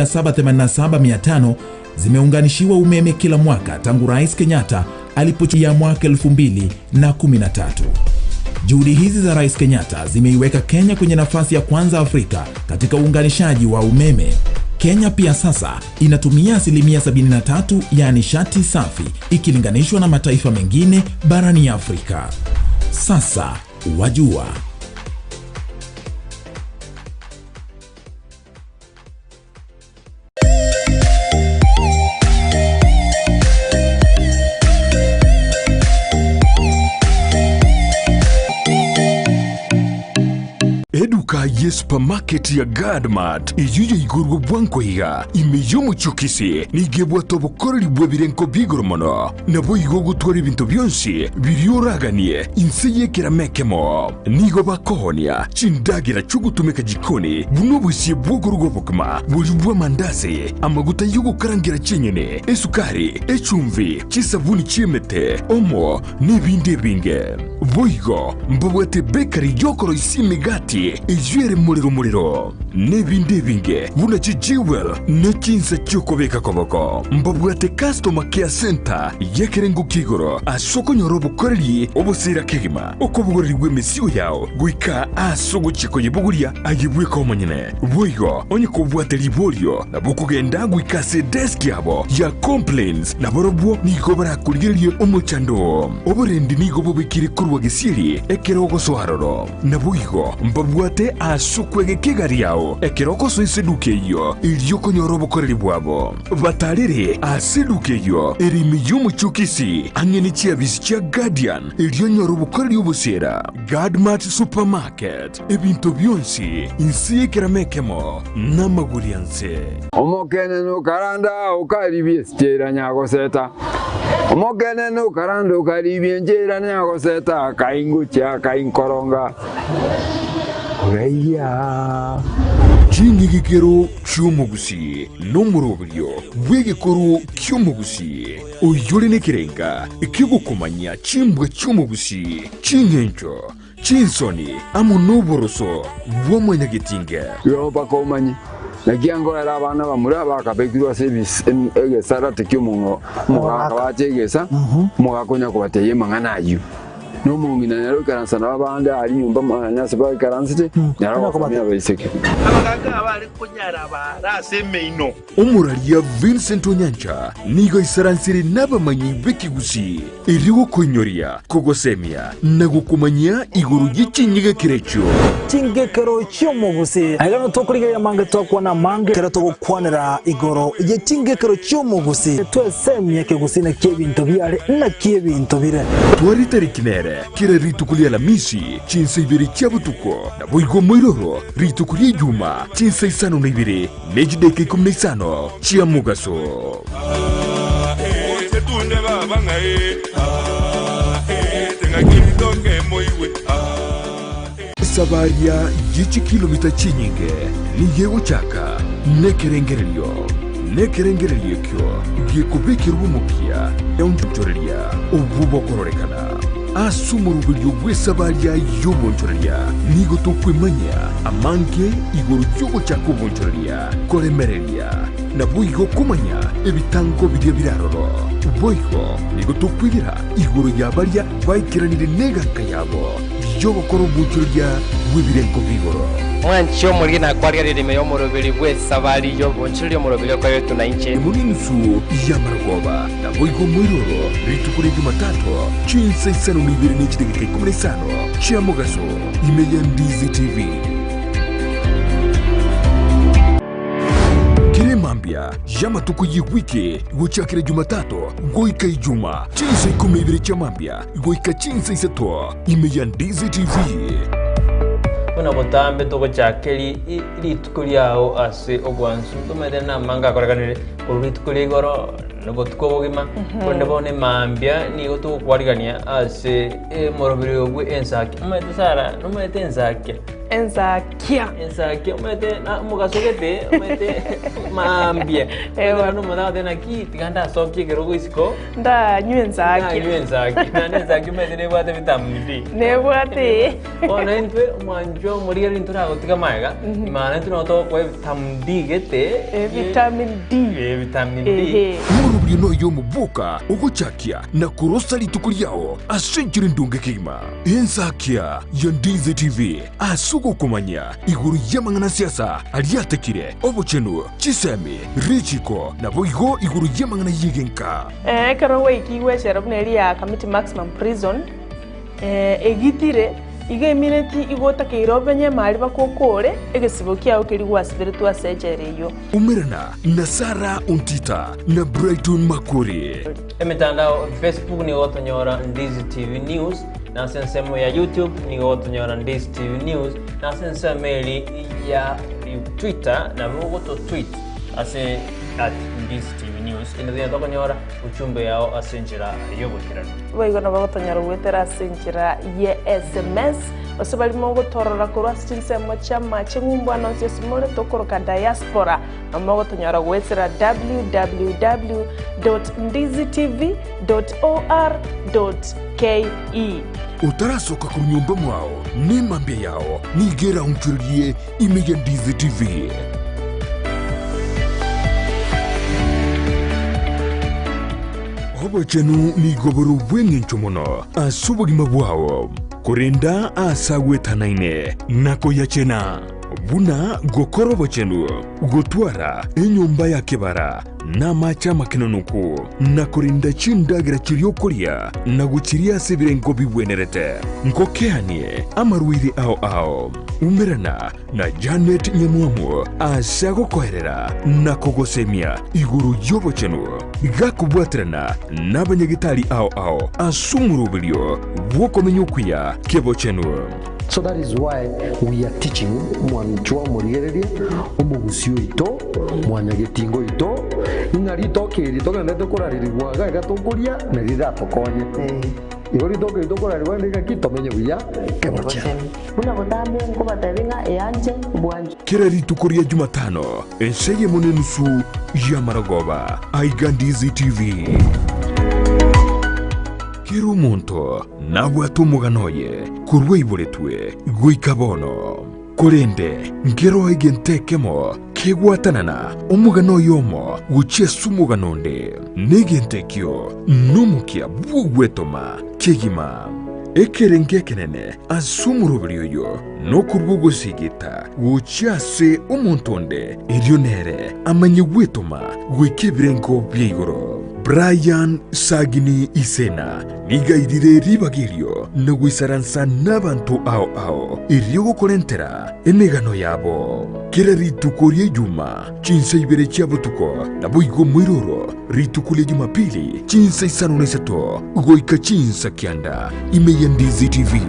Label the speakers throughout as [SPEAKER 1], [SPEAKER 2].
[SPEAKER 1] 787,500 zimeunganishiwa umeme kila mwaka tangu Rais Kenyatta alipochia mwaka 2013. Juhudi hizi za Rais Kenyatta zimeiweka Kenya kwenye nafasi ya kwanza Afrika katika uunganishaji wa umeme. Kenya pia sasa inatumia 73% ya nishati safi ikilinganishwa na mataifa mengine barani Afrika. Sasa wajua.
[SPEAKER 2] Eduka ye supermarket ya Gadmart iyuyo igurwa bwanko higa imiyo muchukisi nigebwa tobokoreri bwe birenko bigoromono nabo igo gutwara ibintu byonsi birioraganie insiye kiramekemo nigo bakohonia chindagira chugutumeka jikoni buno busiye bwogorwa bokma buri mandazi amaguta yugo karangira chenyene esukari echumvi chisabuni chimete omo nibinde binge boigo mbobwete bakery yokoro isimigati ijwere muriro nebinde binge buna chijiwel nechinsa chukobeka koboko mbobwete customer care center yekerengo kigoro asoko nyorobo koreli obosira kegima okobugoreri bwemesiyo yao guika asogo chiko yebuguria agibwe komonyene boigo onye kobwate liborio na bukugenda guika se desk yabo ya complaints na borobwo niko barakuririye omuchando oborendi nigo bobekire kurwa gesiri ekerogo soharoro na boigo mbobwate asukwege kigari yao ekeroko soiseduke yo iliyoko nyorobo koreli bwabo batarire aseduke yo erimi y'umuchukisi angeni chiabisi chia Guardian iliyo nyorobo koreli obusera Gadmart supermarket ebintu byonsi insiye kiramekemo n'amagurianse
[SPEAKER 3] omokene no karanda ukaribye stera nyago seta omokene no karanda ukaribye njera nyago seta kaingucha kainkoronga Oreya
[SPEAKER 2] Chingigikero cy'umugusi n'umurobyo w'igikoro cy'umugusi uyure nekirenga ikigukumanya chimbwe cy'umugusi chingenjo chinsoni amunoboroso bw'omunyagitinga
[SPEAKER 3] yo bakomanyi nagiango era abana bamura bakabekirwa service egesara tekyomungo mugakabachegesa mugakonya kubateye manganayo no mungina nero karansana babanda ari nyumba manyase ba karansite naro komya bayiseke
[SPEAKER 4] abaganga abari kunyara baraseme ino
[SPEAKER 2] umuralia Vincent Onyancha nigo isaransiri n'abamanyi b'ikigusi iriwo konyoria kogosemia nagukumanya iguru y'ichinyiga kirecho
[SPEAKER 5] chingekero cy'umugusi agano tokuriga yamange tokwana mange kera togukwanira igoro y'chingekero cy'umugusi twesemye kigusi na kebinto byare na kebinto bire
[SPEAKER 2] twari tarikinere kira ritukulia la misi chinsa ibere cyabutuko na boigo moiroro ritukulia juma chinsa isano na ibere nejideke 15 chia mugaso
[SPEAKER 4] setunde babanga tenga kitoke moiwe
[SPEAKER 2] sabaria yichi kilomita chinyinge ni yewo chaka nekerengerelyo kyo gikubikirwa umupya yaunchoreria ububokororekana asumurubiryo bw'esabaria y'obonchoreria nigo tokwemanya amanke igoro y'ogo chako bonchoreria koremereria na boigo kumanya ebitango birya biraroro boigo nigo tokwigira igoro y'abaria baikiranire neganka yabo y'obokoro bonchoreria bw'ebirenko bigoro
[SPEAKER 6] mwancho muri na kwarya ririme yo murobiri bw'esabari yo bonchoreria murobiri ko yo tunainche
[SPEAKER 2] muninsu yamargoba na boigo moiroro ritukuri Jumatatu chinsa isano n'ibere n'ikidegeke 15 chia mugaso Amayia Ndizi TV kiremambia yamatuko yiwike gochakire Jumatatu goika ijuma chinsa 12 chia mambia goika chinsa isato Amayia Ndizi TV
[SPEAKER 7] Kuna botambe to gochakeri ritukuri yao ase ogwansu tumede na manga koraganire ritukuri goro nabotko bogima konde bone mambia ni goto kwarigania ase morobiri ogwe ensaki umete sara numete ensaki Ensakia umete na mugasogete umete maambia. Ewa no mada tena ki tiganda sokye kerogo isiko.
[SPEAKER 8] Nda nyenzaki.
[SPEAKER 7] Na nenzaki umete ne bwate vitamin D.
[SPEAKER 8] Ne bwate.
[SPEAKER 7] Ona entwe manjo moria rintura gotika maiga. Imana entwe to kwa vitamin D gete.
[SPEAKER 8] Vitamin D.
[SPEAKER 7] Vitamin D.
[SPEAKER 2] Murubiri no yo mubuka uguchakia na kurosa litukuri yao asenjiri ndunge kima. Ensakia ya Ndizi TV asugo kumanya iguru y'amangana siasa aliatekire obuchenu chisemi richiko na boigo iguru y'amangana yigenka.
[SPEAKER 8] Karo wiki weshera buneri ya Community Maximum Prison egitire iga imineti igota keirobenye mali bakokore egesibo kyao kiri gwasibire twasejereyo
[SPEAKER 2] umirana na Sara Untita na Brighton Makori.
[SPEAKER 7] Emitandao Facebook ni otonyora Ndizi TV News, na sensemo ya YouTube ni otonyora Ndizi TV News, na sensemo ya Twitter na mwogoto tweet ase at Ndizi TV News. Inadhina toko nyora uchumbe yao asenjira yobukirano.
[SPEAKER 8] Waigona bagotonyora gwetera asenjira ye SMS osabali mogo torora kurwa sinsemo chama chingumba no sesimole tokoroka diaspora amogo tonyora gwetera www.ndizitv.or.ke.
[SPEAKER 2] Utarasoka ku nyumba mwao ni mambia yao nigera unchurie Amayia Ndizi TV. Obochenu ni goboro bwengencho mono asubugima bwao kurenda asagwetanaine nako yachena buna gokoro bochenu gotwara enyumba ya kebara na macha makinanuku na kurinda chindagira chiriokuria na guchiria sebirengo bibwenerete nkokeanie amaruiri ao umerana na Janet Nyamuamu asago koherera na kogosemia iguru yobochenu gakubwatrana na banyagitari ao asumurubilio wokomenyukuya kebochenu.
[SPEAKER 9] So that is why we are teaching mwanchwa murigereria omugusio ito mwanyagetingo ito ingari tokeri tokende tokoraririrwa gaga tokuria na rira tokonye igori tokeri tokoraririrwa ndika kitomenye buya kebocha
[SPEAKER 10] una botambe ngo batabinga eyanje bwanje
[SPEAKER 2] kirari tukuria Jumatano enseye monenusu ya Maragoba Amayia Ndizi TV. Kiru muntu nabwa tumuganoye kurwe iboretwe guikabono kurende ngero igentekemo kegwatanana omugano yomo guchie sumuganonde negentekyo numukia bugwetoma kegima ekerenge kenene asumurubilyo no kurbugo sigita guchiase omontonde irionere amanye gwetoma gwekebirengo byigoro. Brian Sagini Isena nigaidire ribagirio na gwisaransa n'abantu ao iriogo korentera emegano yabo kera ritukurie Juma Chinsa Ibere chiabotuko na boigo mwiroro ritukulie Jumapili Chinsa Isano nesato goika Chinsa kianda Amayia Ndizi TV.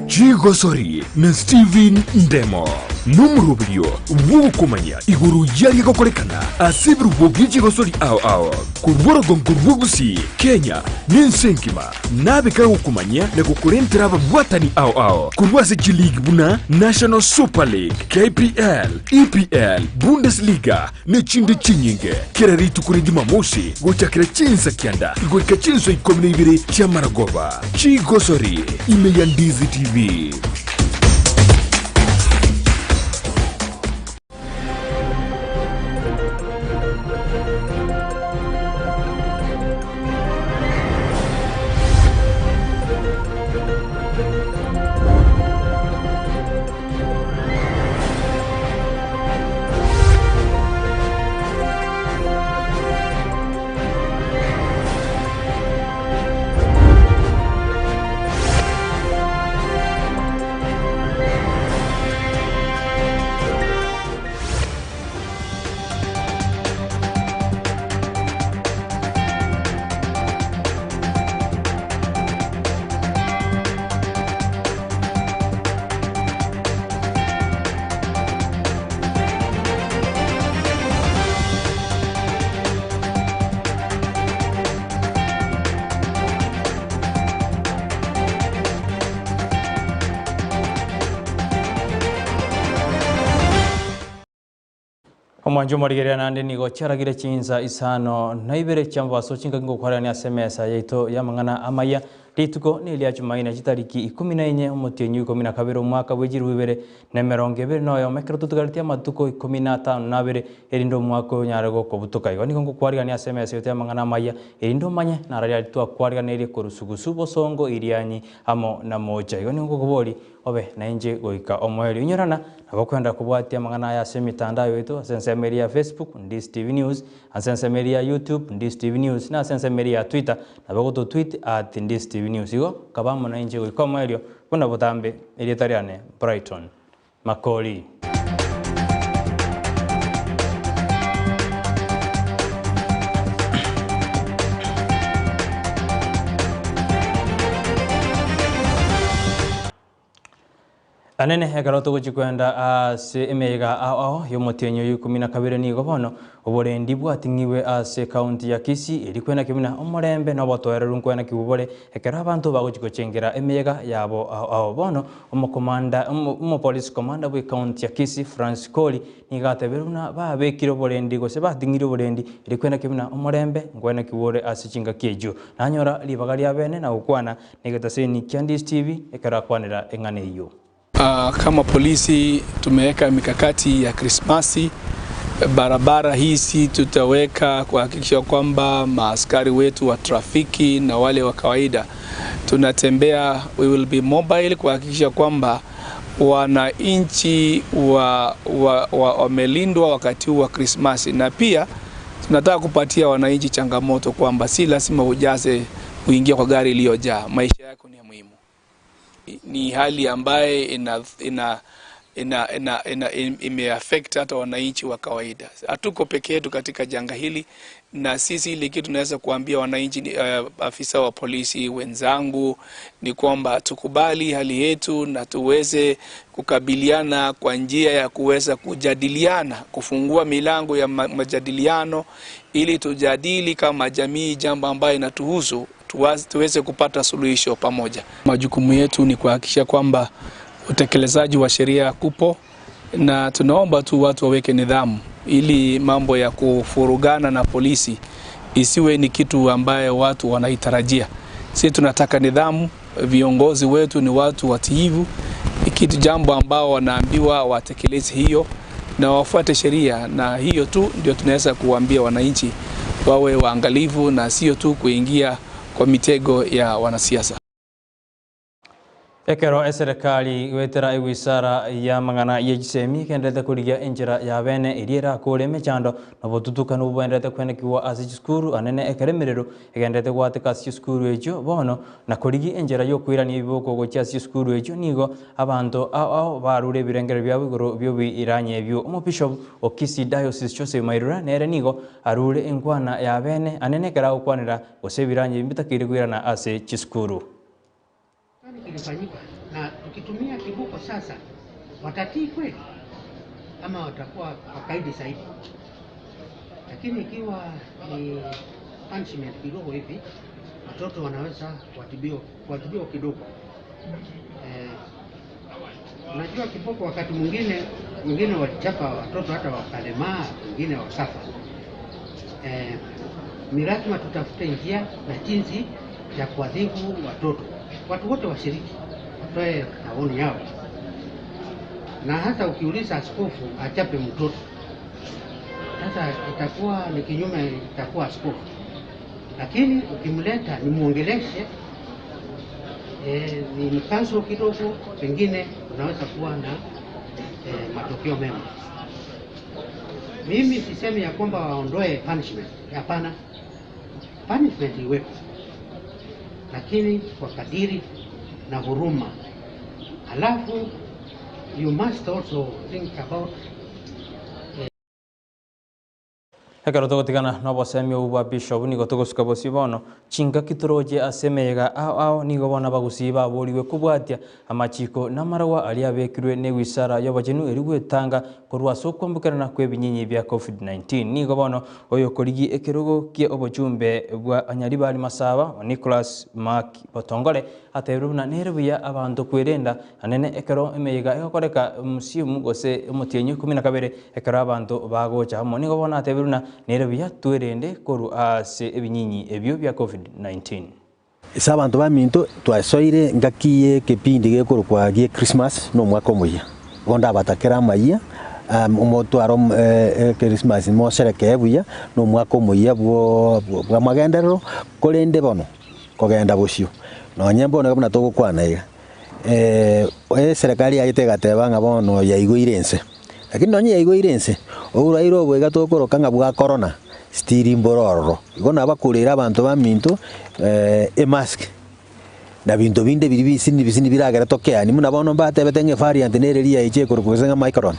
[SPEAKER 2] Chigosori na Steven Ndemo numurubio wukumanya iguru yari gokorekana asibru bobiji gosori ao kurworo gonkurbugusi Kenya ninsenkima nabeka gukumanya na gukorentera abwatani ao kurwase League buna National Super League KPL EPL Bundesliga ne chinde chinyinge keraritu kuri Jumamosi gochakira Chinsa kianda goika Chinsa 12 cha Maragoba Chigosori Amayia Ndizi TV.
[SPEAKER 7] Omwanjo morigeria nande nigo charagire Chinsa Isano na Ibere chamba so chinga ngo kwara ni asemesa yeito ya mangana Amayia rituko ni lya Jumaine chitariki 14 omotienyu 12 omwaka bwejiru Ibere na meronge bere noyo mekero tutugaritia matuko 15 na bere erindo mwaka nyarego kobutuka igo nigo kwariga ni asemesa yeito ya mangana Amayia erindo manye na rali twa kwariga neri korusugusubo songo irianyi amo na moja igo nigo kubori obe na inje goika omweli unyorana abakwenda kubwatia mangana ya semitandao yetu asensemeria Facebook Ndizi TV News asensemeria YouTube Ndizi TV News na asensemeria Twitter nabagoto tweet @Ndizi TV News igo kabamo na inje goika omweli kuna botambe elietariane Brighton Makori. Anene hekaroto guchikwenda se emega ao yomotenyo 12 nigo bono oborendi bwatingiwe ase county ya Kisii erikwena kimina omorembe no botoererwa nkwena kibubore hekera abantu baguchikochengera emega yabo ao bono omo police commander bwe county ya Kisii France Koli nigateberuna babekiro borendi gose batingire borendi erikwena kimina omorembe nkwena kibure ase chinga kiejo nanyora libaga bene na ukwana nigetaseni Ndizi TV hekera kwanira engane hiyo.
[SPEAKER 11] Kama polisi tumeweka mikakati ya Krismasi. Barabara hizi tutaweka kuhakikisha kwamba maaskari wetu wa trafiki na wale wa kawaida tunatembea, we will be mobile kuhakikisha kwamba wananchi wamelindwa wakati wa Krismasi, na pia tunataka kupatia wananchi changamoto kwamba si lazima ujaze kuingia kwa gari iliyojaa. Maisha yako ni muhimu. Ni hali ambaye imeaffect hata wananchi wa kawaida. Hatuko peke yetu katika janga hili, na sisi ile kitu tunaweza kuambia wananchi, afisa wa polisi wenzangu, ni kwamba tukubali hali yetu na tuweze kukabiliana kwa njia ya kuweza kujadiliana, kufungua milango ya majadiliano ili tujadili kama jamii jambo ambayo inatuhusu, tuweze kupata suluhisho pamoja. Majukumu yetu ni kuhakikisha kwamba utekelezaji wa sheria kupo, na tunaomba tu watu waweke nidhamu ili mambo ya kufurugana na polisi isiwe ni kitu ambaye watu wanaitarajia. Sisi tunataka nidhamu, viongozi wetu ni watu watiivu, kitu jambo ambao wanaambiwa watekeleze hiyo na wafuate sheria, na hiyo tu ndio tunaweza kuambia wananchi wawe waangalifu na sio tu kuingia kwa mitego ya wanasiasa.
[SPEAKER 7] Ekero serikali wetera iwisara ya mangana yejisemi kendete kurigia enjira ya bene iriera kore mechando nobotutuka nubwendete kwenekiwa asicukuru anene ekeremerero egendete gwateka asicukuru ejo bono na kurigi enjira yo kwirania iboko gocha asicukuru ejo nigo abantu ao barure birengere byabo igoro byo iranye ebyo omobishop okisi diocese chose mairura nere nigo arure enkwana ya bene anene kera okwanira osebiranye bitakire kwirana ase chisukuru.
[SPEAKER 12] Kilifanyika na tukitumia kibuko sasa watatii kweli ama watakuwa wakaidi zaidi? Lakini ikiwa ni punishment kidogo hivi, watoto wanaweza kuadhibiwa kidogo. Unajua kiboko wakati mwingine walichapa watoto hata wakalemaa, wengine wakafa. Ni lazima tutafute njia na jinsi ya kuadhibu watoto. Watu wote washiriki, watoe maoni yao. Na hata ukiuliza askofu achape mtoto, sasa itakuwa ni kinyume, itakuwa askofu. Lakini ukimleta ni muongeleshe, ni mkanso kidogo, pengine unaweza kuwa na matokeo mema. Mimi sisemi ya kwamba waondoe punishment, hapana. Punishment iwepo, lakini kwa kadiri na huruma. Alafu you must also think about
[SPEAKER 7] Hekaro togotigana nobo semio uba bishop ni gotogosuka bosibono chinga kitoroje asemega ao ni gobona bagusiba boliwe kubwatia amachiko namarawa ali abekirwe ne wisara yobajenu erigwetanga korwa sokwambukana kwebinyinyi bya COVID-19 ni gobono oyo koligi ekerogo kie obojumbe bwa anyari bali masaba Nicholas Mark Botongole aterubuna nerebuya abantu kwerenda anene ekero emeyega ekokoreka musimu gose omutienyu 12 ekero abantu bagocha hamo ni gobona aterubuna nerebuya twerende koru ase ebinyinyi ebyo bya COVID-19
[SPEAKER 13] esa abantu baminto twasoire ngakiye kepindi gekoro kwa gie Christmas no mwaka omuya gonda batakera Amayia umotwaro Christmas mo sereke buya no mwaka omuya bwo magenderero kolende bono kogenda busio no nyembo no bana togukwana iga serikali yaitegateba ngabono yaiguirense lakini nonye yaiguirense urairo bwega tokoroka ngabwa corona stiri mbororo igona bakurira abantu baminto mask na bintu binde bisini biragera tokea ni munabono batebetenge variant nereria iche kurukuzenga micron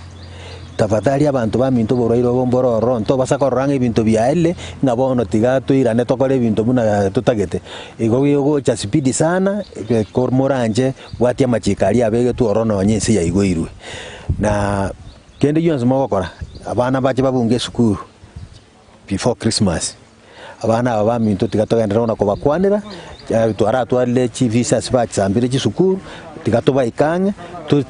[SPEAKER 13] tafadhali abantu baminto boroiro bombororo nto basakoranga ibintu byaele ngabono tigato irane tokore ibintu buna tutagete igo cha speed sana kormoranje bwatia machikari abege tu orono nyinsi ya igoirwe na kende yonse mogokora abana bache babunge sukuru before Christmas abana abaminto tigatogendera ona kubakwanira twara twale chivisa sibach sambire chisukuru tigatoba ikanga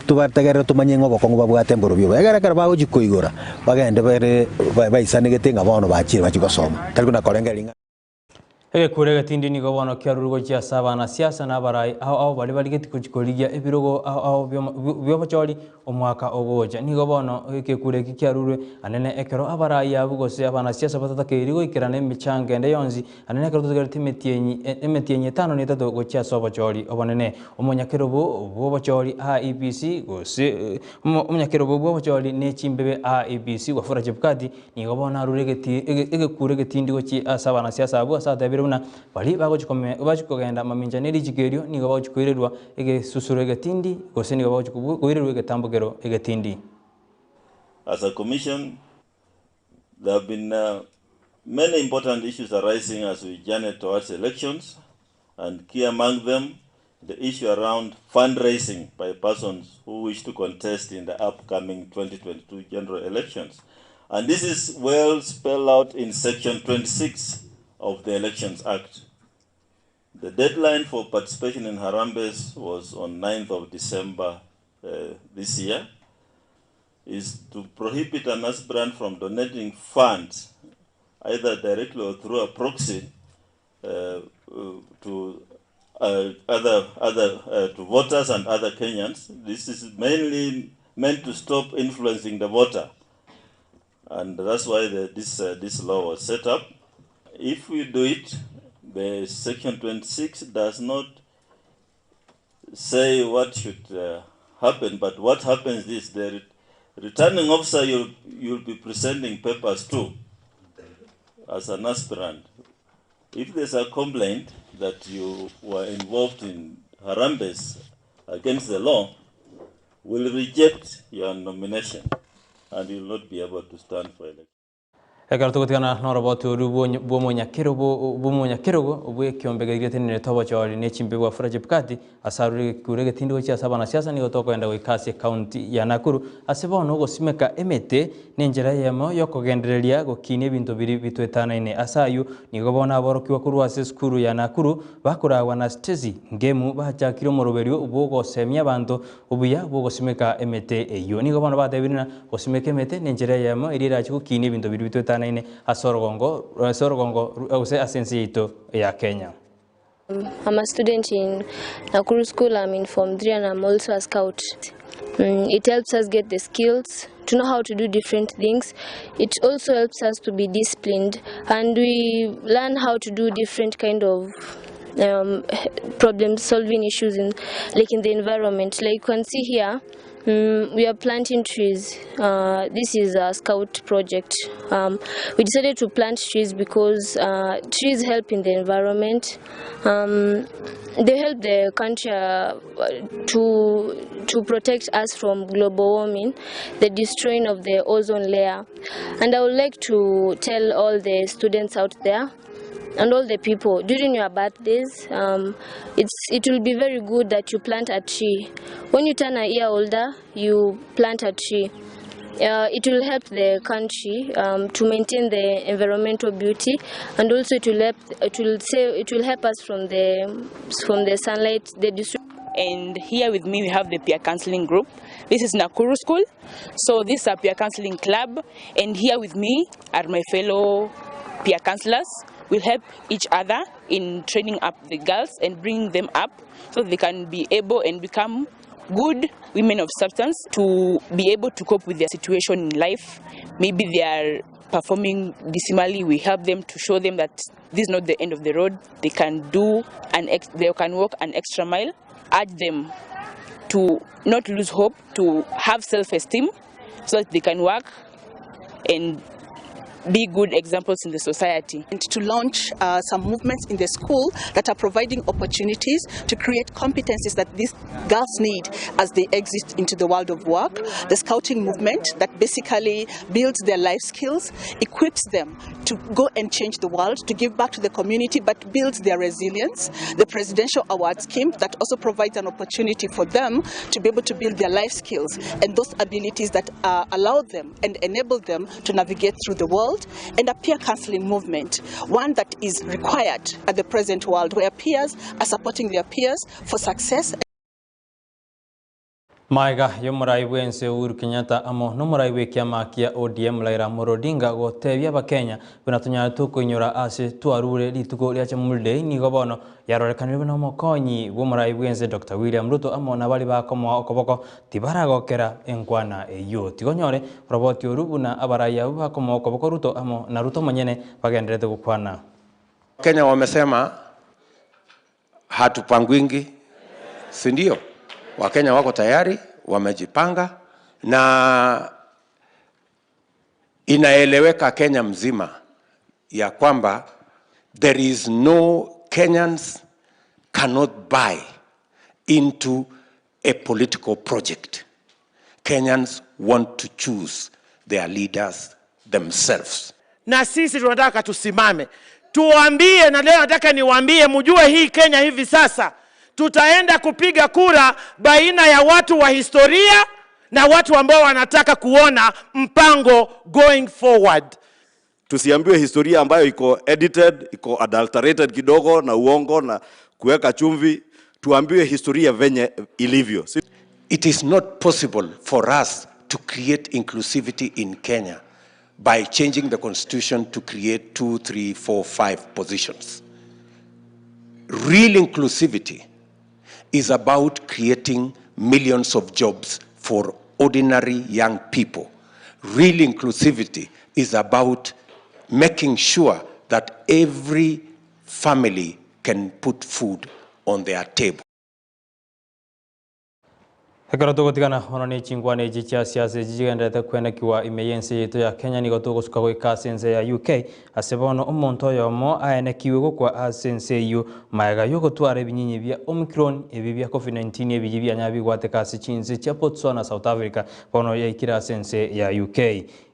[SPEAKER 13] tubategerera tumanye ngoboko babwate mboro byo bagaragara bawo jikoigora bagende bare baisanegete ngabono bachire bachigosoma tari kuna korengelinga
[SPEAKER 7] kurega tindi ni gobono kyarurugo kya sabana siasa na barai aho bali baligeti kujikoligia ebirogo aho byobacholi omwaka ogoja ni gobono kurega kyarurwe anene ekero abarai abugose abana siasa batatakerigo ikirana emichange ende yonzi anene ekero tugereti emetienyi 5 ni 3 go kya sobacholi obonene omonyakerobo bobacholi IEBC gose omonyakerobo bobacholi ne chimbebe IEBC gwafura chepkati ni gobono ruregeti kurega tindi go kya sabana siasa abu asata una bali bagokugenda maminjaneri jigerio ni bagokwererwa egesusuro egetindi gose ni bagokwererwa egetambugero egetindi.
[SPEAKER 14] As a commission, there have been many important issues arising as we journey towards elections, and key among them the issue around fundraising by persons who wish to contest in the upcoming 2022 general elections. And this is well spelled out in section 26 of the Elections Act. The deadline for participation in Harambes was on 9th of December this year, is to prohibit an aspirant from donating funds, either directly or through a proxy, to to voters and other Kenyans. This is mainly meant to stop influencing the voter, and that's why this law was set up. If we do it, the section 26 does not say what should happen, but what happens is the returning officer you'll be presenting papers to as an aspirant. If there's a complaint that you were involved in Harambes against the law, we'll reject your nomination and you'll not be able to stand for election.
[SPEAKER 7] Ekaro tugotigana norobotu bumonyakero obwe kyombegere tenene tobo chori ne chimbe wa furaje bukati asarure kurege tindo cha sabana siasa ni gotoko enda wikase county ya Nakuru asebono gosimeka emete nenjera yemo yokogendereria gokine bintu biri bitwetana ine asayu ni gobona aborokiwa kurwa skuru ya Nakuru bakuragwa na stezi ngemu bachakiro moroberio ubwo gosemya abantu ubuya ubwo gosimeka emete eyo ni gobona badebirina gosimeka emete nenjera yemo irira chukine bintu biri bitwetana ine asorogongo use asensi ito ya Kenya.
[SPEAKER 15] I'm a student in Nakuru School. I'm in Form 3 and I'm also a scout. It helps us get the skills to know how to do different things. It also helps us to be disciplined, and we learn how to do different kind of problem solving issues in the environment. Like you can see here, We are planting trees. This is a scout project. We decided to plant trees because trees help in the environment. They help the country to protect us from global warming, the destroying of the ozone layer. And I would like to tell all the students out there and all the people, during your birthdays, it will be very good that you plant a tree. When you turn a year older, you plant a tree. It will help the country to maintain the environmental beauty, and also it will help us from the sunlight,
[SPEAKER 16] And here with me we have the peer counseling group. This is Nakuru School, so this is a peer counseling club, and here with me are my fellow peer counselors. We'll help each other in training up the girls and bringing them up so they can be able and become good women of substance, to be able to cope with their situation in life. Maybe they are performing dismally, we help them to show them that this is not the end of the road. They can they can walk an extra mile. Urge them to not lose hope, to have self-esteem so that they can work and be good examples in the society.
[SPEAKER 17] And to launch some movements in the school that are providing opportunities to create competencies that these girls need as they exit into the world of work. The scouting movement that basically builds their life skills, equips them to go and change the world, to give back to the community, but builds their resilience. The presidential award scheme that also provides an opportunity for them to be able to build their life skills and those abilities that allow them and enable them to navigate through the world. And a peer counseling movement, one that is required at the present world, where peers are supporting their peers for success.
[SPEAKER 7] Maiga yomurai wense Uhuru Kenyatta amo nomurai wekiama kia ODM Raila Amolo Odinga gotebia bakenya buna tunyara tukuinyura ase twarure lituko lya chamulde ni gobono yarorekanirwe no mokonyi womurai wense Dr. William Ruto amo na bali bakomo okoboko tibara gokera enkwana eyo tigonyore roboti orubuna abaraya bakomo okoboko Ruto amo na Ruto monyene bagenderete gukwana.
[SPEAKER 18] Kenya wamesema hatupangwingi, si ndio? Wakenya wako tayari, wamejipanga, na inaeleweka Kenya mzima ya kwamba there is no Kenyans cannot buy into a political project. Kenyans want to choose their leaders themselves.
[SPEAKER 4] Na sisi tunataka tusimame, tuambie, na leo nataka niwaambie mjue hii Kenya hivi sasa tutaenda kupiga kura baina ya watu wa historia na watu ambao wanataka kuona mpango going forward.
[SPEAKER 19] Tusiambiwe historia ambayo iko edited, iko adulterated kidogo na uongo na kuweka chumvi. Tuambiwe historia venye ilivyo.
[SPEAKER 18] It is not possible for us to create inclusivity in Kenya by changing the constitution to create 2, 3, 4, 5 positions. Real inclusivity is about creating millions of jobs for ordinary young people. Real inclusivity is about making sure that every family can put food on their table.
[SPEAKER 7] Hekara tugotigana onone chingwane jicha siasa jigendete kwena kiwa imeyense yeto ya Kenya nigo tugosuka gwika sense ya UK asebono omonto yomo aene kiwe kwa asense yu maega yogo tware binyinyi bya Omicron ebibya COVID-19 ebijibya nyabi gwateka sichinze cha Botswana South Africa bono yakira sense ya UK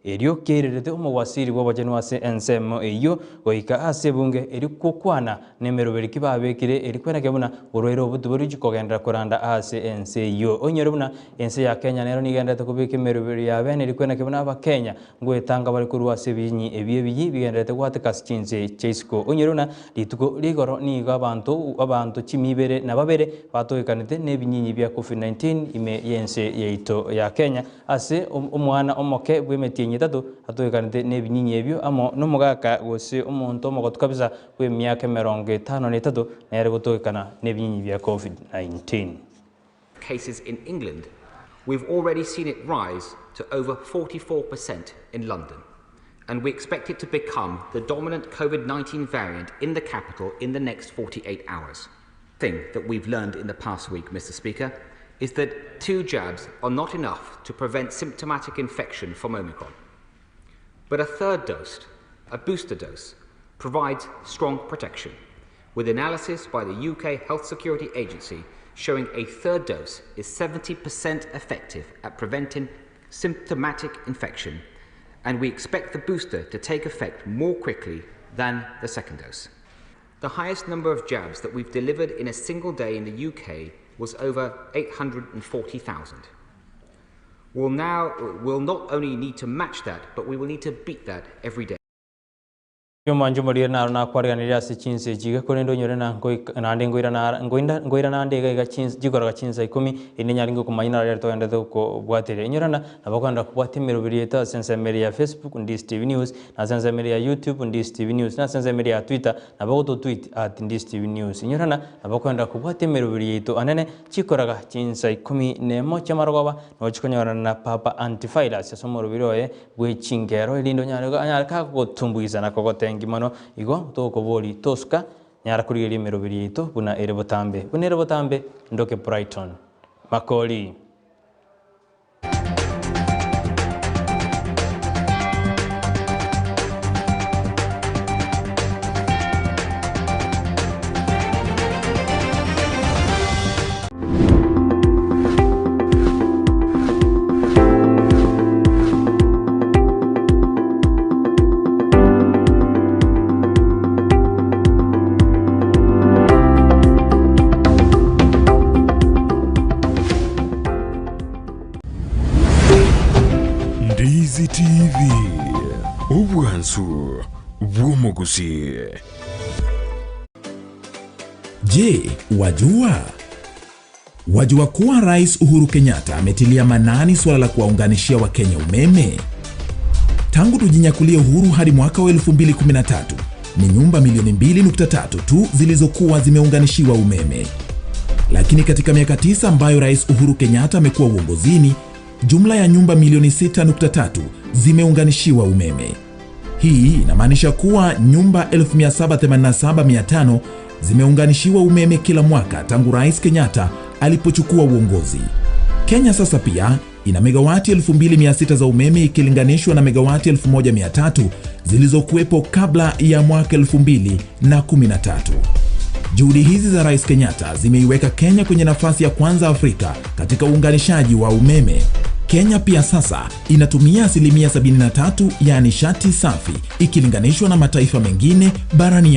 [SPEAKER 7] Erio kererete umwasiri w'abajeni wa NSM eyo goika asebunge eri kokwana nemero beriki babekire eri kwena kebuna urwero buduburi jikogendera kuranda ANC yo onyerubuna ense ya Kenya nero nigendete kubika emero beri ya bene eri kwena kebuna aba Kenya ngwetanga bari kurwa sebinyi ebiye bigendete gwateka sichinze cheisiko onyeruna lituko ligoro niga abantu chimibere na babere batoikanete nebinyinyi bya COVID-19 ime yense yeito ya Kenya ase omwana omoke bwemetinyi tatu atoikanete nebinyinyi ebyo amo nomugaka gose omonto mogoto kabisa kwe myaka 53 nere gutoikana nebinyinyi bya COVID-19.
[SPEAKER 20] Cases in England, we've already seen it rise to over 44% in London, and we expect it to become the dominant COVID-19 variant in the capital in the next 48 hours. The thing that we've learned in the past week, Mr. Speaker, is that 2 jabs are not enough to prevent symptomatic infection from Omicron. But a 3rd dose, a booster dose, provides strong protection, with analysis by the UK Health Security Agency showing a 3rd dose is 70% effective at preventing symptomatic infection, and we expect the booster to take effect more quickly than the 2nd dose. The highest number of jabs that we've delivered in a single day in the UK was over 840,000. We'll not only need to match that, but we will need to beat that every day.
[SPEAKER 7] Manju Maria na Amayia Chinsa Isano Korendo Nyorena Nande Ngoira Nande ga Chinsa Jigora Chinsa Ikumi Ininyaringo Kumaina Reto and the Buatere Nyorana Abakanda Buatimir Vieta Sense Media Facebook and this TV News Nasense Media YouTube and this TV News Nasense Media Twitter Naboto tweet at this TV News Nyorana Abakanda Buatimir Vieto Anene Chikoraga Chinsa Ikumi Nemo Chamarova Nochkonyorana Papa Antifaila Sasomoro Viroe Buchingero Lindo Nyaraka Tumbuiza na Kogoten Gimano igo to koboli toska nyara kurigeri merobirito buna erebotambe ndoke Brighton Makori.
[SPEAKER 2] Ndizi TV Ubwansu Bwumugusi.
[SPEAKER 1] Je, wajua kuwa Rais Uhuru Kenyatta ametilia manani suala la kuwaunganishia Wakenya umeme? Tangu tujinyakulie uhuru hadi mwaka wa 2013 ni nyumba milioni 2.3 tu zilizokuwa zimeunganishiwa umeme. Lakini katika miaka 9 ambayo Rais Uhuru Kenyatta amekuwa uongozini, jumla ya nyumba milioni 6.3 zimeunganishiwa umeme. Hii inamaanisha kuwa nyumba 1787,500 zimeunganishiwa umeme kila mwaka tangu Rais Kenyatta alipochukua uongozi. Kenya sasa pia ina megawati 2600 za umeme ikilinganishwa na megawati 1300 zilizokuwepo kabla ya mwaka 2013. Juhudi hizi za Rais Kenyatta zimeiweka Kenya kwenye nafasi ya kwanza Afrika katika uunganishaji wa umeme. Kenya pia sasa inatumia 73% ya nishati safi ikilinganishwa na mataifa mengine barani